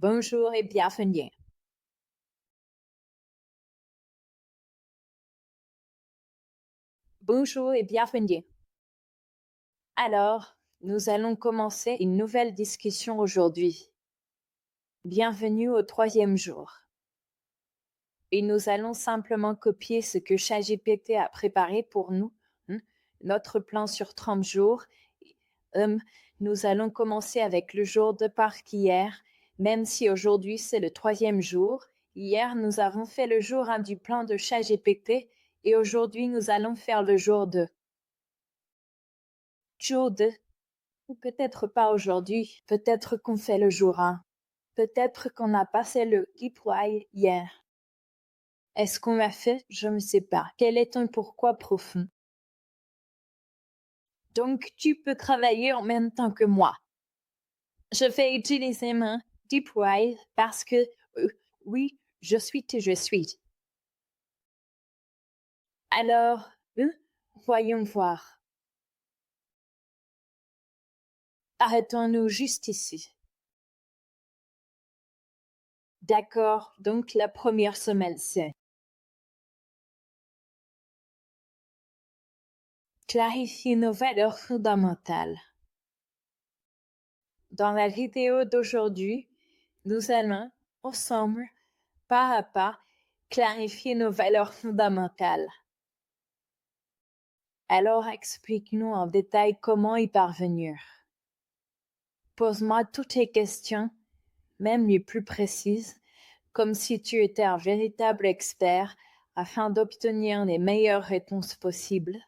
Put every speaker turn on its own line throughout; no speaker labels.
Bonjour et bienvenue. Bonjour et bienvenue. Alors, nous allons commencer une nouvelle discussion aujourd'hui. Bienvenue au 3e jour. Et nous allons simplement copier ce que ChatGPT a préparé pour nous, notre plan sur 30 jours. Nous allons commencer avec le jour de Pâques hier, même si aujourd'hui c'est le 3e jour. Hier, nous avons fait le jour 1 du plan de ChatGPT et aujourd'hui, nous allons faire le jour 2. Jour 2. Ou peut-être pas aujourd'hui, peut-être qu'on fait le jour 1. Peut-être qu'on a passé le deploy hier. Est-ce qu'on l'a fait? Je ne sais pas. Quel est ton pourquoi profond? Donc, tu peux travailler en même temps que moi. Je vais utiliser mon deploy parce que, oui, je suis et je suis. Alors, voyons voir. Arrêtons-nous juste ici. D'accord, donc la première semaine, c'est clarifier nos valeurs fondamentales. Dans la vidéo d'aujourd'hui, nous allons, ensemble, pas à pas, clarifier nos valeurs fondamentales. Alors explique-nous en détail comment y parvenir. Pose-moi toutes tes questions, même les plus précises, comme si tu étais un véritable expert, afin d'obtenir les meilleures réponses possibles.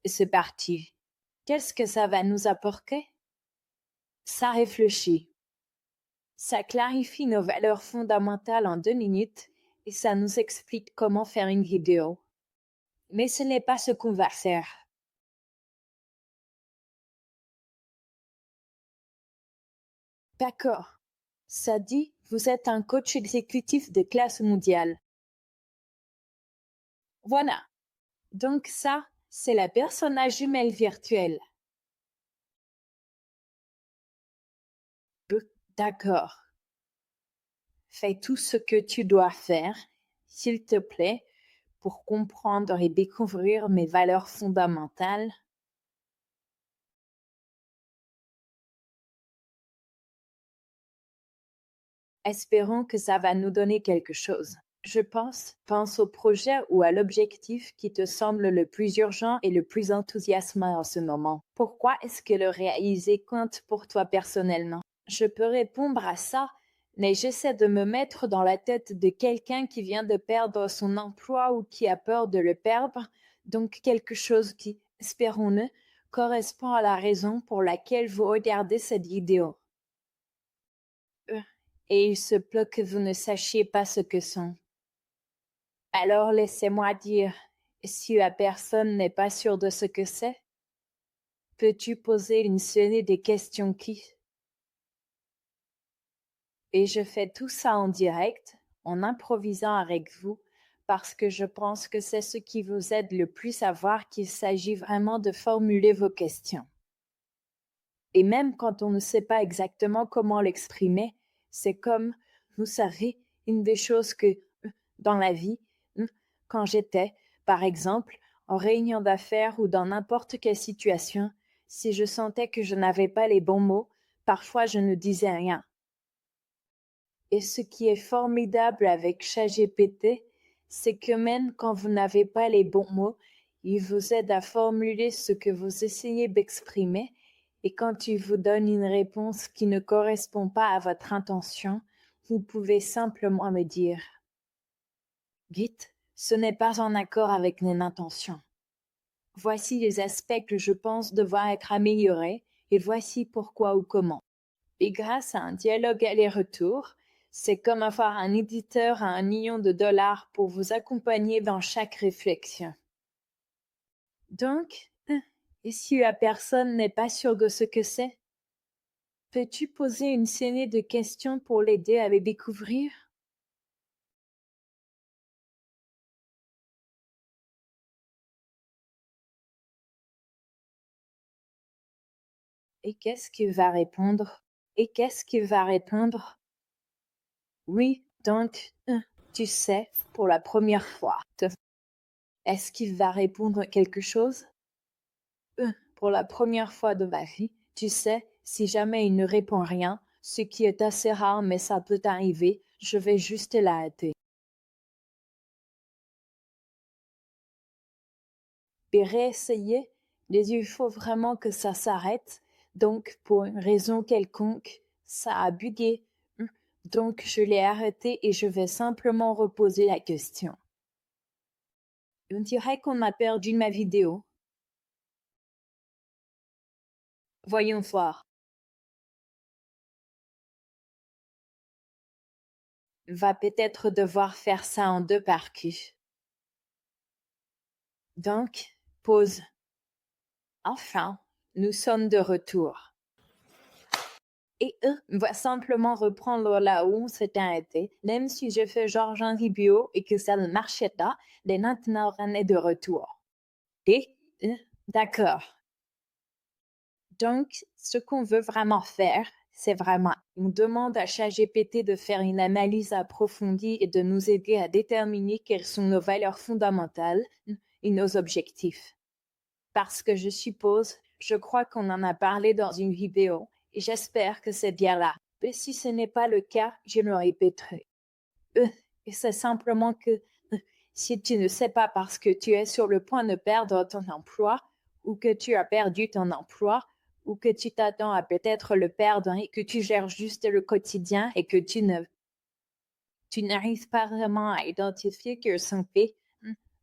Et c'est parti. Qu'est-ce que ça va nous apporter? Ça réfléchit. Ça clarifie nos valeurs fondamentales en 2 minutes et ça nous explique comment faire une vidéo. Mais ce n'est pas ce qu'on va faire. D'accord. Ça dit, vous êtes un coach exécutif de classe mondiale. Voilà. Donc ça, c'est la persona jumelle virtuelle. D'accord. Fais tout ce que tu dois faire, s'il te plaît, pour comprendre et découvrir mes valeurs fondamentales. Espérons que ça va nous donner quelque chose. Je pense au projet ou à l'objectif qui te semble le plus urgent et le plus enthousiasmant en ce moment. Pourquoi est-ce que le réaliser compte pour toi personnellement? Je peux répondre à ça, mais j'essaie de me mettre dans la tête de quelqu'un qui vient de perdre son emploi ou qui a peur de le perdre, donc quelque chose qui, espérons-le, correspond à la raison pour laquelle vous regardez cette vidéo. Et il se peut que vous ne sachiez pas ce que sont. Alors laissez-moi dire, si la personne n'est pas sûre de ce que c'est, peux-tu poser une série de questions qui? Et je fais tout ça en direct, en improvisant avec vous, parce que je pense que c'est ce qui vous aide le plus à voir qu'il s'agit vraiment de formuler vos questions. Et même quand on ne sait pas exactement comment l'exprimer, c'est comme, vous savez, une des choses que, dans la vie, quand j'étais, par exemple, en réunion d'affaires ou dans n'importe quelle situation, si je sentais que je n'avais pas les bons mots, parfois je ne disais rien. Et ce qui est formidable avec ChatGPT, c'est que même quand vous n'avez pas les bons mots, il vous aide à formuler ce que vous essayez d'exprimer, et quand il vous donne une réponse qui ne correspond pas à votre intention, vous pouvez simplement me dire « Vite, ce n'est pas en accord avec mon intention. Voici les aspects que je pense devoir être améliorés, et voici pourquoi ou comment. » Et grâce à un dialogue aller-retour, c'est comme avoir un éditeur à $1 million pour vous accompagner dans chaque réflexion. Donc, et si la personne n'est pas sûre de ce que c'est, peux-tu poser une série de questions pour l'aider à les découvrir? Et qu'est-ce qu'il va répondre? Et qu'est-ce qu'il va répondre? Oui, donc, tu sais, pour la première fois. Est-ce qu'il va répondre quelque chose? Pour la première fois de ma vie, tu sais, si jamais il ne répond rien, ce qui est assez rare mais ça peut arriver, je vais juste l'arrêter. Et réessayer, mais il faut vraiment que ça s'arrête. Donc, pour une raison quelconque, ça a bugué. Donc, je l'ai arrêté et je vais simplement reposer la question. On dirait qu'on a perdu ma vidéo. Voyons voir. Va peut-être devoir faire ça en 2 parties. Donc, pause. Enfin, nous sommes de retour. Et va simplement reprendre là où on s'est arrêté, même si je fais Georges Henri Bio et que ça ne marchait pas, les maintenant on est de retour. Et, d'accord. Donc, ce qu'on veut vraiment faire, c'est vraiment, on demande à ChatGPT de faire une analyse approfondie et de nous aider à déterminer quelles sont nos valeurs fondamentales et nos objectifs. Parce que je crois qu'on en a parlé dans une vidéo, et j'espère que c'est bien là. Mais si ce n'est pas le cas, je le répéterai. Et c'est simplement que si tu ne sais pas parce que tu es sur le point de perdre ton emploi, ou que tu as perdu ton emploi, ou que tu t'attends à peut-être le perdre et que tu gères juste le quotidien et que tu n'arrives pas vraiment à identifier quels sont tes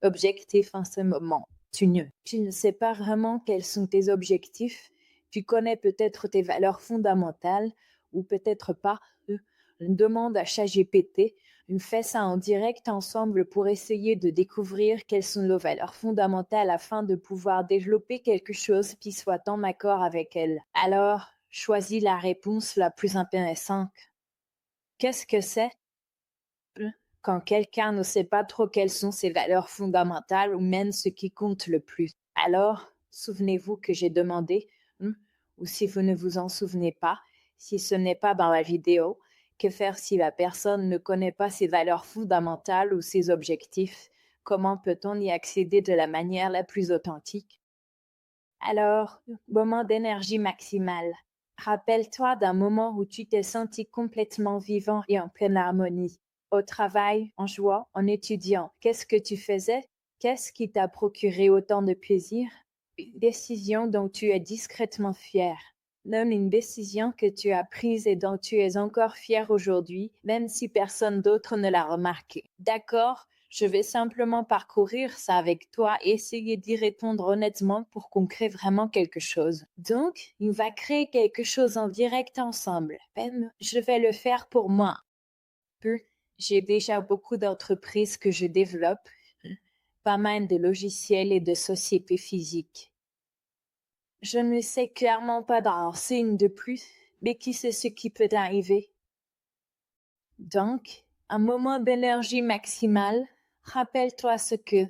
objectifs en ce moment. Tu ne sais pas vraiment quels sont tes objectifs. Tu connais peut-être tes valeurs fondamentales ou peut-être pas. Demande à ChatGPT. On fait ça en direct ensemble pour essayer de découvrir quelles sont nos valeurs fondamentales afin de pouvoir développer quelque chose qui soit en accord avec elles. Alors, choisis la réponse la plus intéressante. Qu'est-ce que c'est? Quand quelqu'un ne sait pas trop quelles sont ses valeurs fondamentales ou même ce qui compte le plus. Alors, souvenez-vous que j'ai demandé, ou si vous ne vous en souvenez pas, si ce n'est pas dans la vidéo, que faire si la personne ne connaît pas ses valeurs fondamentales ou ses objectifs? Comment peut-on y accéder de la manière la plus authentique? Alors, moment d'énergie maximale. Rappelle-toi d'un moment où tu t'es senti complètement vivant et en pleine harmonie. Au travail, en jouant, en étudiant, qu'est-ce que tu faisais? Qu'est-ce qui t'a procuré autant de plaisir? Une décision dont tu es discrètement fier. Donne une décision que tu as prise et dont tu es encore fier aujourd'hui, même si personne d'autre ne l'a remarqué. D'accord? Je vais simplement parcourir ça avec toi et essayer d'y répondre honnêtement pour qu'on crée vraiment quelque chose. Donc, on va créer quelque chose en direct ensemble. Même, je vais le faire pour moi. J'ai déjà beaucoup d'entreprises que je développe, pas mal de logiciels et de sociétés physiques. Je ne sais clairement pas d'en signe de plus, mais qui sait ce qui peut arriver. Donc, un moment d'énergie maximale, rappelle-toi ce que.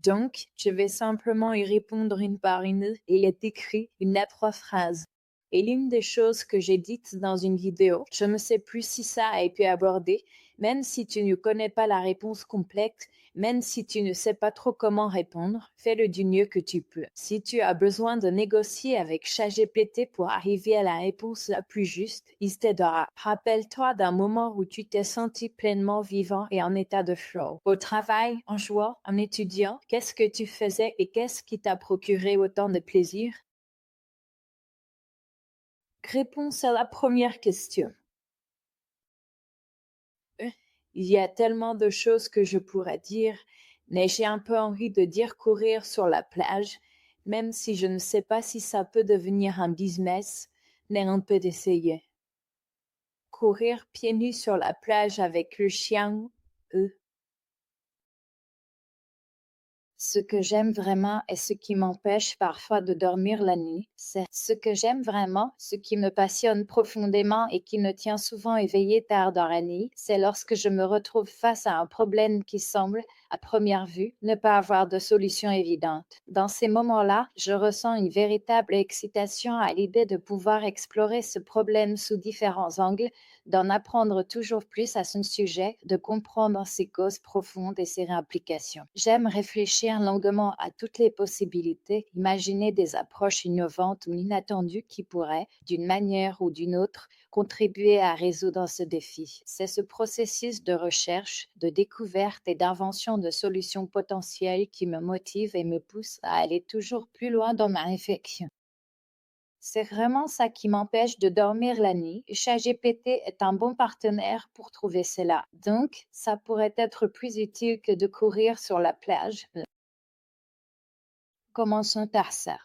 Donc, je vais simplement y répondre une par une et il est écrit une à 3 phrases. Et l'une des choses que j'ai dites dans une vidéo, je ne sais plus si ça a été abordé, même si tu ne connais pas la réponse complète, même si tu ne sais pas trop comment répondre, fais-le du mieux que tu peux. Si tu as besoin de négocier avec ChatGPT pour arriver à la réponse la plus juste, il t'aidera. Rappelle-toi d'un moment où tu t'es senti pleinement vivant et en état de flow. Au travail, en jouant, en étudiant, qu'est-ce que tu faisais et qu'est-ce qui t'a procuré autant de plaisir? Réponse à la première question. Il y a tellement de choses que je pourrais dire, mais j'ai un peu envie de dire courir sur la plage, même si je ne sais pas si ça peut devenir un business, mais on peut essayer. Courir pieds nus sur la plage avec le chien, Ce que j'aime vraiment et ce qui m'empêche parfois de dormir la nuit, c'est ce que j'aime vraiment, ce qui me passionne profondément et qui me tient souvent éveillée tard dans la nuit, c'est lorsque je me retrouve face à un problème qui semble à première vue, ne pas avoir de solution évidente. Dans ces moments-là, je ressens une véritable excitation à l'idée de pouvoir explorer ce problème sous différents angles, d'en apprendre toujours plus à son sujet, de comprendre ses causes profondes et ses implications. J'aime réfléchir longuement à toutes les possibilités, imaginer des approches innovantes ou inattendues qui pourraient, d'une manière ou d'une autre, contribuer à résoudre ce défi. C'est ce processus de recherche, de découverte et d'invention de solutions potentielles qui me motive et me pousse à aller toujours plus loin dans ma réflexion. C'est vraiment ça qui m'empêche de dormir la nuit. ChatGPT est un bon partenaire pour trouver cela. Donc, ça pourrait être plus utile que de courir sur la plage. Commençons par ça.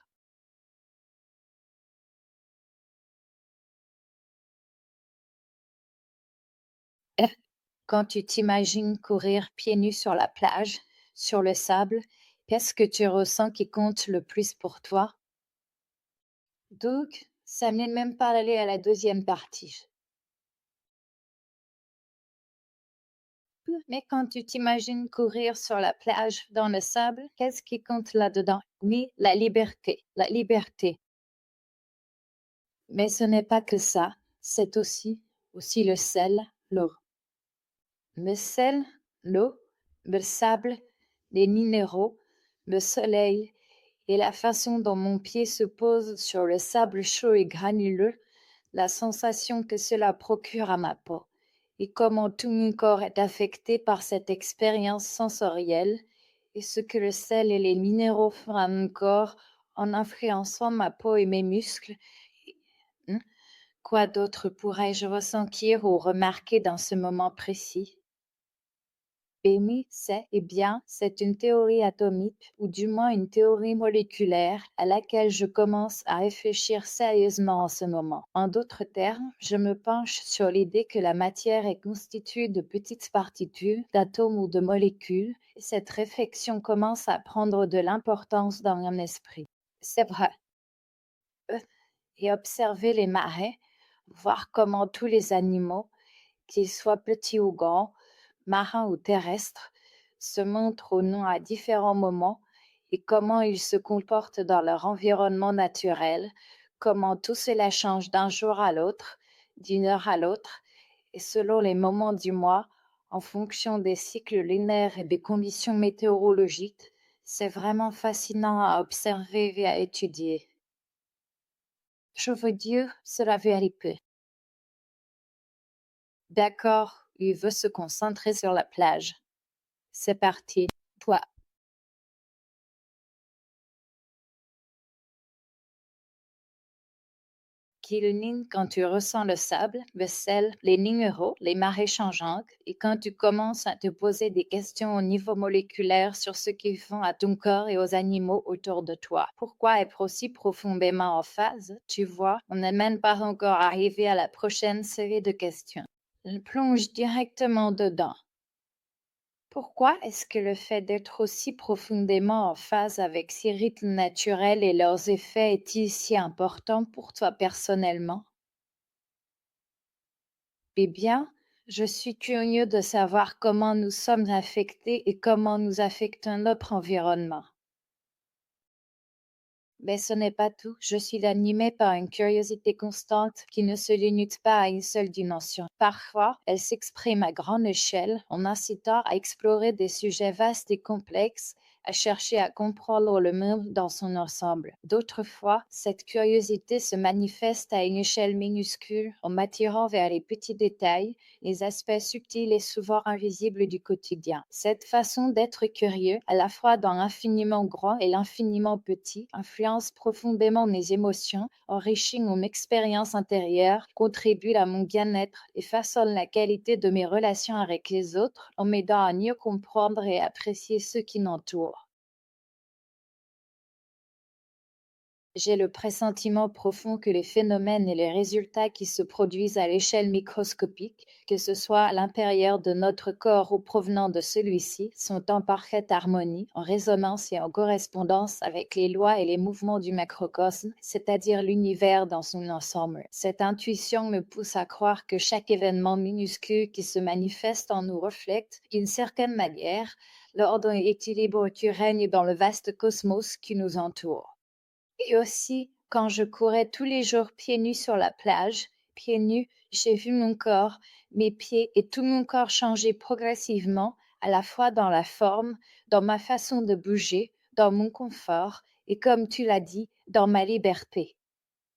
Eh, Quand tu t'imagines courir pieds nus sur la plage, sur le sable, qu'est-ce que tu ressens qui compte le plus pour toi? Donc, ça m'aide même pas aller à la deuxième partie. Mais quand tu t'imagines courir sur la plage dans le sable, qu'est-ce qui compte là-dedans? Oui, la liberté, la liberté. Mais ce n'est pas que ça, c'est aussi le sel, l'eau. Le sel, l'eau, le sable, les minéraux, le soleil et la façon dont mon pied se pose sur le sable chaud et granuleux, la sensation que cela procure à ma peau, et comment tout mon corps est affecté par cette expérience sensorielle, et ce que le sel et les minéraux font à mon corps en influençant ma peau et mes muscles. Hmm, Quoi d'autre pourrais-je ressentir ou remarquer dans ce moment précis? Amy, c'est une théorie atomique, ou du moins une théorie moléculaire, à laquelle je commence à réfléchir sérieusement en ce moment. En d'autres termes, je me penche sur l'idée que la matière est constituée de petites particules, d'atomes ou de molécules, et cette réflexion commence à prendre de l'importance dans mon esprit. C'est vrai. Euh, Et observer les marais, voir comment tous les animaux, qu'ils soient petits ou grands, marins ou terrestres, se montrent ou non à différents moments et comment ils se comportent dans leur environnement naturel, comment tout cela change d'un jour à l'autre, d'une heure à l'autre, et selon les moments du mois, en fonction des cycles lunaires et des conditions météorologiques. C'est vraiment fascinant à observer et à étudier. Je veux dire, cela varie peu. D'accord, il veut se concentrer sur la plage. C'est parti. Toi, qui illumine quand tu ressens le sable, le sel, les minéraux, les marées changeantes, et quand tu commences à te poser des questions au niveau moléculaire sur ce qu'ils font à ton corps et aux animaux autour de toi. Pourquoi être aussi profondément en phase? Tu vois, on n'est même pas encore arrivé à la prochaine série de questions. Je plonge directement dedans. Pourquoi est-ce que le fait d'être aussi profondément en phase avec ces rythmes naturels et leurs effets est-il si important pour toi personnellement? Eh bien, je suis curieux de savoir comment nous sommes affectés et comment nous affectons notre environnement. Mais ce n'est pas tout. Je suis animée par une curiosité constante qui ne se limite pas à une seule dimension. Parfois, elle s'exprime à grande échelle en incitant à explorer des sujets vastes et complexes, à chercher à comprendre le monde dans son ensemble. D'autres fois, cette curiosité se manifeste à une échelle minuscule en m'attirant vers les petits détails, les aspects subtils et souvent invisibles du quotidien. Cette façon d'être curieux, à la fois dans l'infiniment grand et l'infiniment petit, influence profondément mes émotions, enrichit mon expérience intérieure, contribue à mon bien-être et façonne la qualité de mes relations avec les autres en m'aidant à mieux comprendre et apprécier ceux qui m'entourent. J'ai le pressentiment profond que les phénomènes et les résultats qui se produisent à l'échelle microscopique, que ce soit à l'intérieur de notre corps ou provenant de celui-ci, sont en parfaite harmonie, en résonance et en correspondance avec les lois et les mouvements du macrocosme, c'est-à-dire l'univers dans son ensemble. Cette intuition me pousse à croire que chaque événement minuscule qui se manifeste en nous reflète, d'une certaine manière, l'ordre et l'équilibre qui règnent dans le vaste cosmos qui nous entoure. Et aussi, quand je courais tous les jours pieds nus sur la plage, pieds nus, j'ai vu mon corps, mes pieds et tout mon corps changer progressivement, à la fois dans la forme, dans ma façon de bouger, dans mon confort et, comme tu l'as dit, dans ma liberté.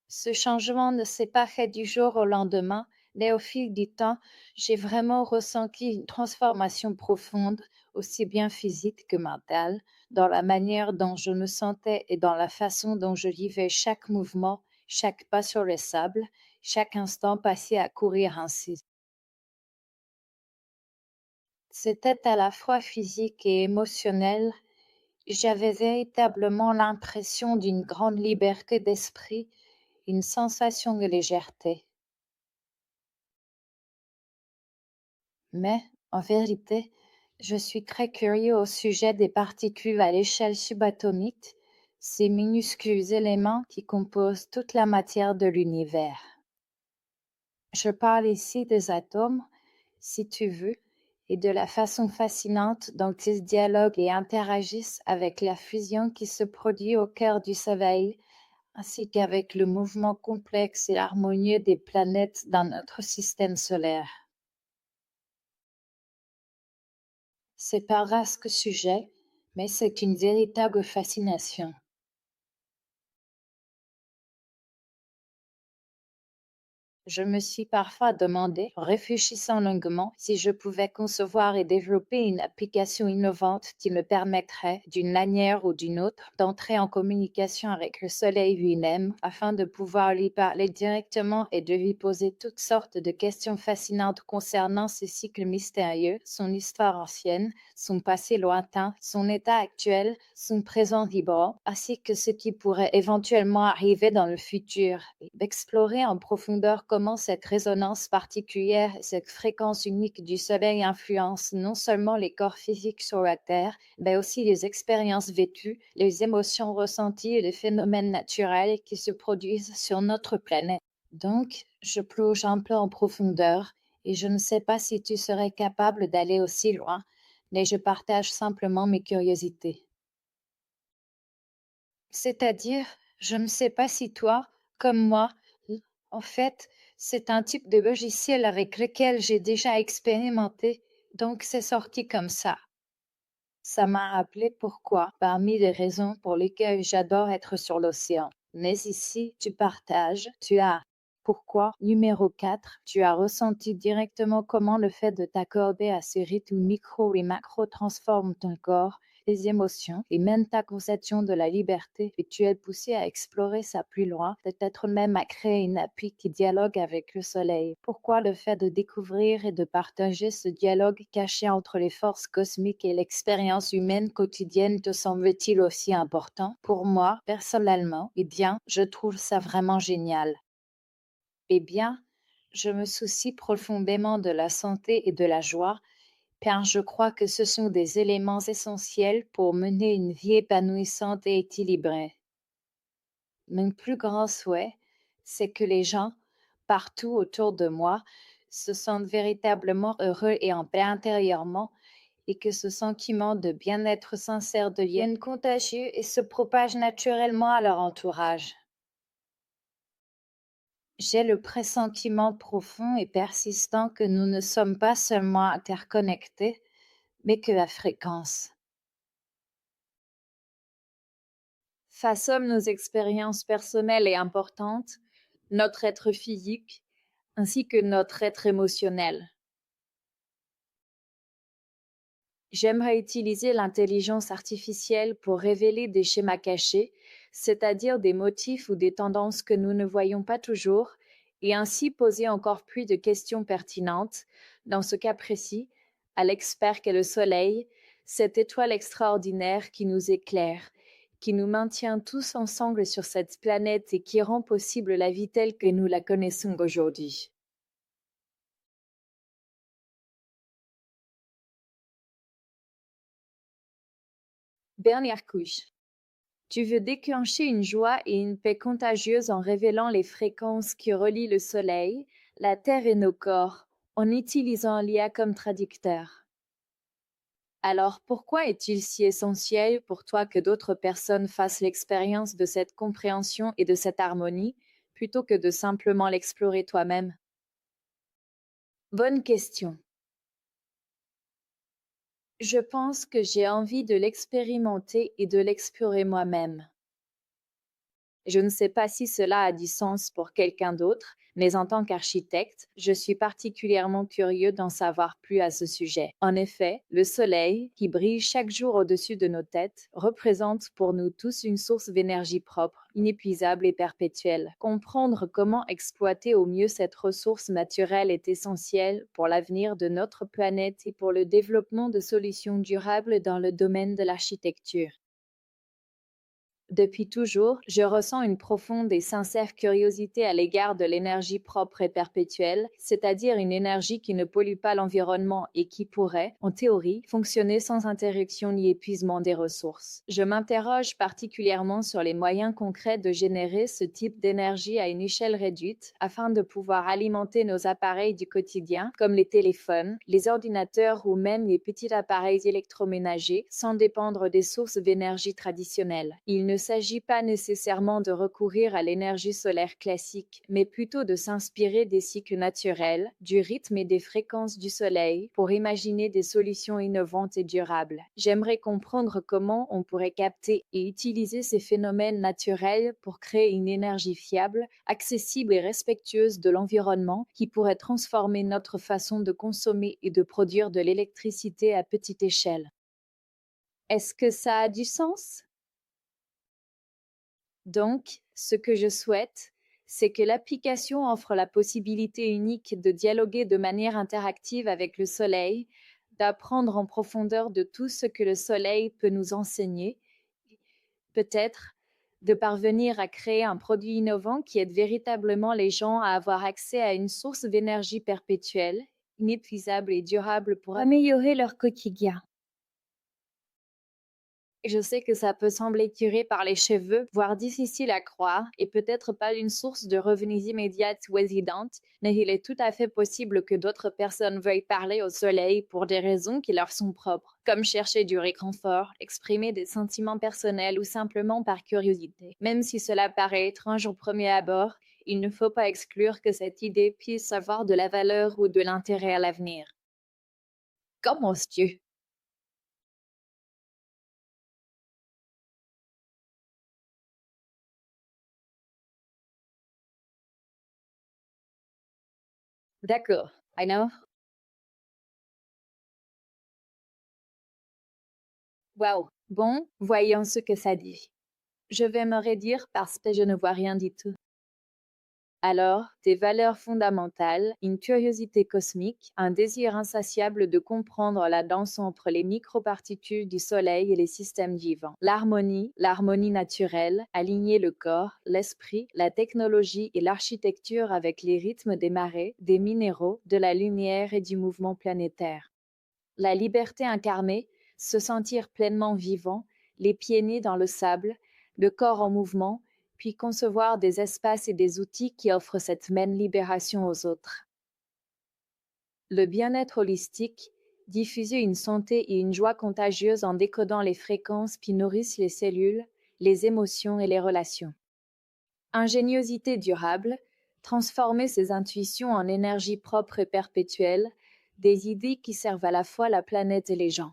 Ce changement ne s'est pas fait du jour au lendemain, mais au fil du temps, j'ai vraiment ressenti une transformation profonde, aussi bien physique que mentale, dans la manière dont je me sentais et dans la façon dont je vivais chaque mouvement, chaque pas sur le sable, chaque instant passé à courir ainsi. C'était à la fois physique et émotionnel. J'avais véritablement l'impression d'une grande liberté d'esprit, une sensation de légèreté. Mais, en vérité, je suis très curieux au sujet des particules à l'échelle subatomique, ces minuscules éléments qui composent toute la matière de l'univers. Je parle ici des atomes, si tu veux, et de la façon fascinante dont ils dialoguent et interagissent avec la fusion qui se produit au cœur du Soleil, ainsi qu'avec le mouvement complexe et harmonieux des planètes dans notre système solaire. C'est pas vaste sujet, mais c'est une véritable fascination. Je me suis parfois demandé, en réfléchissant longuement, si je pouvais concevoir et développer une application innovante qui me permettrait, d'une manière ou d'une autre, d'entrer en communication avec le Soleil lui-même afin de pouvoir lui parler directement et de lui poser toutes sortes de questions fascinantes concernant ce cycle mystérieux, son histoire ancienne, son passé lointain, son état actuel, son présent vibrant, ainsi que ce qui pourrait éventuellement arriver dans le futur, et d'explorer en profondeur comment cette résonance particulière, cette fréquence unique du Soleil influence non seulement les corps physiques sur la Terre, mais aussi les expériences vécues, les émotions ressenties et les phénomènes naturels qui se produisent sur notre planète. Donc, je plonge un peu en profondeur et je ne sais pas si tu serais capable d'aller aussi loin, mais je partage simplement mes curiosités. C'est-à-dire, je ne sais pas si toi, comme moi, en fait, c'est un type de logiciel avec lequel j'ai déjà expérimenté, donc c'est sorti comme ça. Ça m'a rappelé pourquoi, parmi les raisons pour lesquelles j'adore être sur l'océan. Mais ici, tu partages, tu as. Pourquoi, numéro 4, tu as ressenti directement comment le fait de t'accorder à ces rythmes micro et macro transforme ton corps, les émotions et même ta conception de la liberté, et tu es poussé à explorer ça plus loin, peut-être même à créer une appli qui dialogue avec le soleil. Pourquoi le fait de découvrir et de partager ce dialogue caché entre les forces cosmiques et l'expérience humaine quotidienne te semble-t-il aussi important? Pour moi, personnellement, eh bien, je trouve ça vraiment génial. Eh bien, je me soucie profondément de la santé et de la joie, car je crois que ce sont des éléments essentiels pour mener une vie épanouissante et équilibrée. Mon plus grand souhait, c'est que les gens, partout autour de moi, se sentent véritablement heureux et en paix intérieurement, et que ce sentiment de bien-être sincère devienne contagieux et se propage naturellement à leur entourage. J'ai le pressentiment profond et persistant que nous ne sommes pas seulement interconnectés, mais que la fréquence façonne nos expériences personnelles et importantes, notre être physique, ainsi que notre être émotionnel. J'aimerais utiliser l'intelligence artificielle pour révéler des schémas cachés, c'est-à-dire des motifs ou des tendances que nous ne voyons pas toujours, et ainsi poser encore plus de questions pertinentes, dans ce cas précis, à l'expert qu'est le Soleil, cette étoile extraordinaire qui nous éclaire, qui nous maintient tous ensemble sur cette planète et qui rend possible la vie telle que nous la connaissons aujourd'hui. Dernière couche. Tu veux déclencher une joie et une paix contagieuse en révélant les fréquences qui relient le Soleil, la Terre et nos corps, en utilisant l'IA comme traducteur. Alors pourquoi est-il si essentiel pour toi que d'autres personnes fassent l'expérience de cette compréhension et de cette harmonie, plutôt que de simplement l'explorer toi-même? Bonne question. Je pense que j'ai envie de l'expérimenter et de l'explorer moi-même. Je ne sais pas si cela a du sens pour quelqu'un d'autre, mais en tant qu'architecte, je suis particulièrement curieux d'en savoir plus à ce sujet. En effet, le soleil, qui brille chaque jour au-dessus de nos têtes, représente pour nous tous une source d'énergie propre, inépuisable et perpétuelle. Comprendre comment exploiter au mieux cette ressource naturelle est essentiel pour l'avenir de notre planète et pour le développement de solutions durables dans le domaine de l'architecture. Depuis toujours, je ressens une profonde et sincère curiosité à l'égard de l'énergie propre et perpétuelle, c'est-à-dire une énergie qui ne pollue pas l'environnement et qui pourrait, en théorie, fonctionner sans interruption ni épuisement des ressources. Je m'interroge particulièrement sur les moyens concrets de générer ce type d'énergie à une échelle réduite afin de pouvoir alimenter nos appareils du quotidien, comme les téléphones, les ordinateurs ou même les petits appareils électroménagers, sans dépendre des sources d'énergie traditionnelles. Il ne s'agit pas nécessairement de recourir à l'énergie solaire classique, mais plutôt de s'inspirer des cycles naturels, du rythme et des fréquences du Soleil pour imaginer des solutions innovantes et durables. J'aimerais comprendre comment on pourrait capter et utiliser ces phénomènes naturels pour créer une énergie fiable, accessible et respectueuse de l'environnement qui pourrait transformer notre façon de consommer et de produire de l'électricité à petite échelle. Est-ce que ça a du sens? Donc, ce que je souhaite, c'est que l'application offre la possibilité unique de dialoguer de manière interactive avec le Soleil, d'apprendre en profondeur de tout ce que le Soleil peut nous enseigner, peut-être de parvenir à créer un produit innovant qui aide véritablement les gens à avoir accès à une source d'énergie perpétuelle, inépuisable et durable pour améliorer leur quotidien. Je sais que ça peut sembler tiré par les cheveux, voire difficile à croire, et peut-être pas une source de revenus immédiate ou évidente, mais il est tout à fait possible que d'autres personnes veuillent parler au soleil pour des raisons qui leur sont propres, comme chercher du réconfort, exprimer des sentiments personnels ou simplement par curiosité. Même si cela paraît étrange au premier abord, il ne faut pas exclure que cette idée puisse avoir de la valeur ou de l'intérêt à l'avenir. Commences-tu? D'accord. Alors, waouh! Bon, voyons ce que ça dit. Je vais me raidir parce que je ne vois rien du tout. Alors, des valeurs fondamentales, une curiosité cosmique, un désir insatiable de comprendre la danse entre les microparticules du Soleil et les systèmes vivants. L'harmonie naturelle, aligner le corps, l'esprit, la technologie et l'architecture avec les rythmes des marées, des minéraux, de la lumière et du mouvement planétaire. La liberté incarnée, se sentir pleinement vivant, les pieds nés dans le sable, le corps en mouvement, puis concevoir des espaces et des outils qui offrent cette même libération aux autres. Le bien-être holistique, diffuser une santé et une joie contagieuse en décodant les fréquences qui nourrissent les cellules, les émotions et les relations. Ingéniosité durable, transformer ses intuitions en énergie propre et perpétuelle, des idées qui servent à la fois la planète et les gens.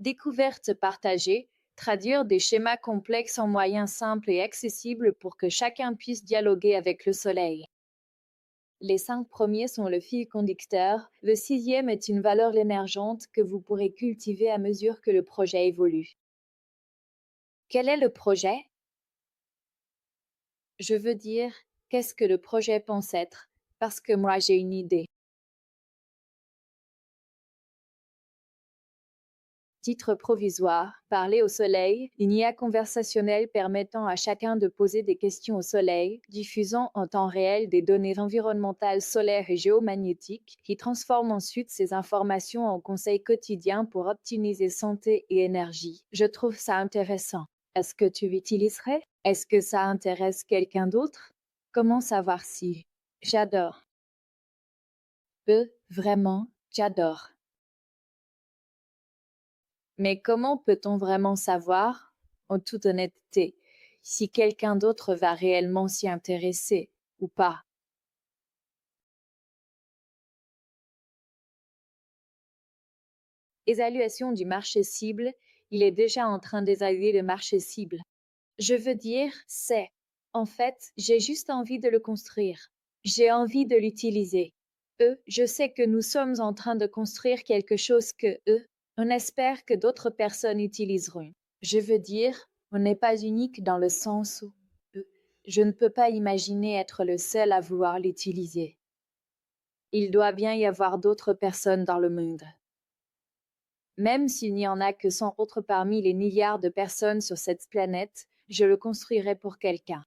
Découverte partagée, traduire des schémas complexes en moyens simples et accessibles pour que chacun puisse dialoguer avec le soleil. Les 5 premiers sont le fil conducteur, le sixième est une valeur émergente que vous pourrez cultiver à mesure que le projet évolue. Quel est le projet? Je veux dire, qu'est-ce que le projet pense être? Parce que moi j'ai une idée. Titre provisoire, parler au soleil, une IA conversationnelle permettant à chacun de poser des questions au soleil, diffusant en temps réel des données environnementales solaires et géomagnétiques, qui transforment ensuite ces informations en conseils quotidiens pour optimiser santé et énergie. Je trouve ça intéressant. Est-ce que tu l'utiliserais? Est-ce que ça intéresse quelqu'un d'autre? Comment savoir si? J'adore. Vraiment, j'adore. Mais comment peut-on vraiment savoir, en toute honnêteté, si quelqu'un d'autre va réellement s'y intéresser ou pas? Évaluation du marché cible, il est déjà en train d'évaluer le marché cible. Je veux dire, en fait, j'ai juste envie de le construire. J'ai envie de l'utiliser. Je sais que nous sommes en train de construire quelque chose que, on espère que d'autres personnes utiliseront. Je veux dire, on n'est pas unique dans le sens où, je ne peux pas imaginer être le seul à vouloir l'utiliser. Il doit bien y avoir d'autres personnes dans le monde. Même s'il n'y en a que 100 autres parmi les milliards de personnes sur cette planète, je le construirai pour quelqu'un.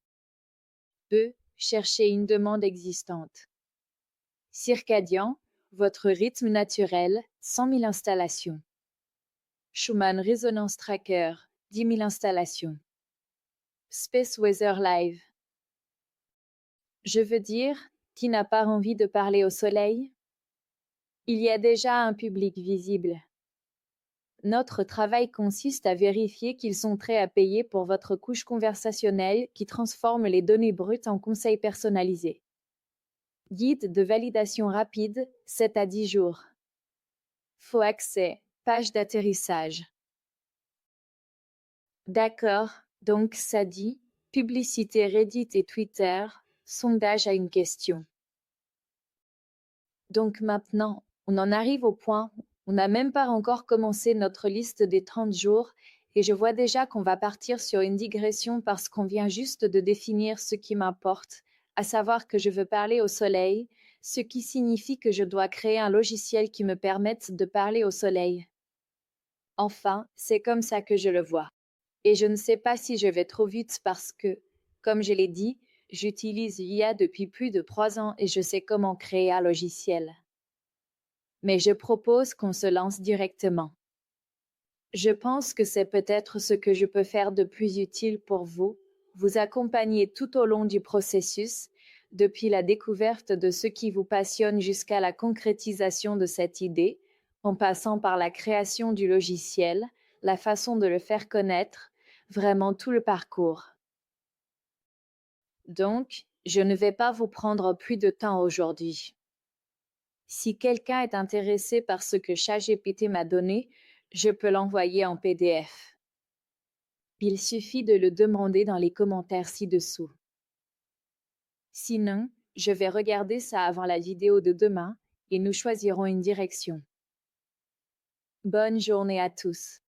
Chercher une demande existante. Circadien, votre rythme naturel, 100 000 installations. Schumann Resonance Tracker, 10 000 installations. Space Weather Live. Je veux dire, qui n'a pas envie de parler au soleil? Il y a déjà un public visible. Notre travail consiste à vérifier qu'ils sont prêts à payer pour votre couche conversationnelle qui transforme les données brutes en conseils personnalisés. Guide de validation rapide, 7 à 10 jours. Faux accès, page d'atterrissage. D'accord, donc ça dit, publicité Reddit et Twitter, sondage à une question. Donc maintenant, on en arrive au point, on n'a même pas encore commencé notre liste des 30 jours, et je vois déjà qu'on va partir sur une digression parce qu'on vient juste de définir ce qui m'importe, à savoir que je veux parler au soleil, ce qui signifie que je dois créer un logiciel qui me permette de parler au soleil. Enfin, c'est comme ça que je le vois. Et je ne sais pas si je vais trop vite parce que, comme je l'ai dit, j'utilise l'IA depuis plus de 3 ans et je sais comment créer un logiciel. Mais je propose qu'on se lance directement. Je pense que c'est peut-être ce que je peux faire de plus utile pour vous, vous accompagner tout au long du processus, depuis la découverte de ce qui vous passionne jusqu'à la concrétisation de cette idée, en passant par la création du logiciel, la façon de le faire connaître, vraiment tout le parcours. Donc, je ne vais pas vous prendre plus de temps aujourd'hui. Si quelqu'un est intéressé par ce que ChatGPT m'a donné, je peux l'envoyer en PDF. Il suffit de le demander dans les commentaires ci-dessous. Sinon, je vais regarder ça avant la vidéo de demain et nous choisirons une direction. Bonne journée à tous.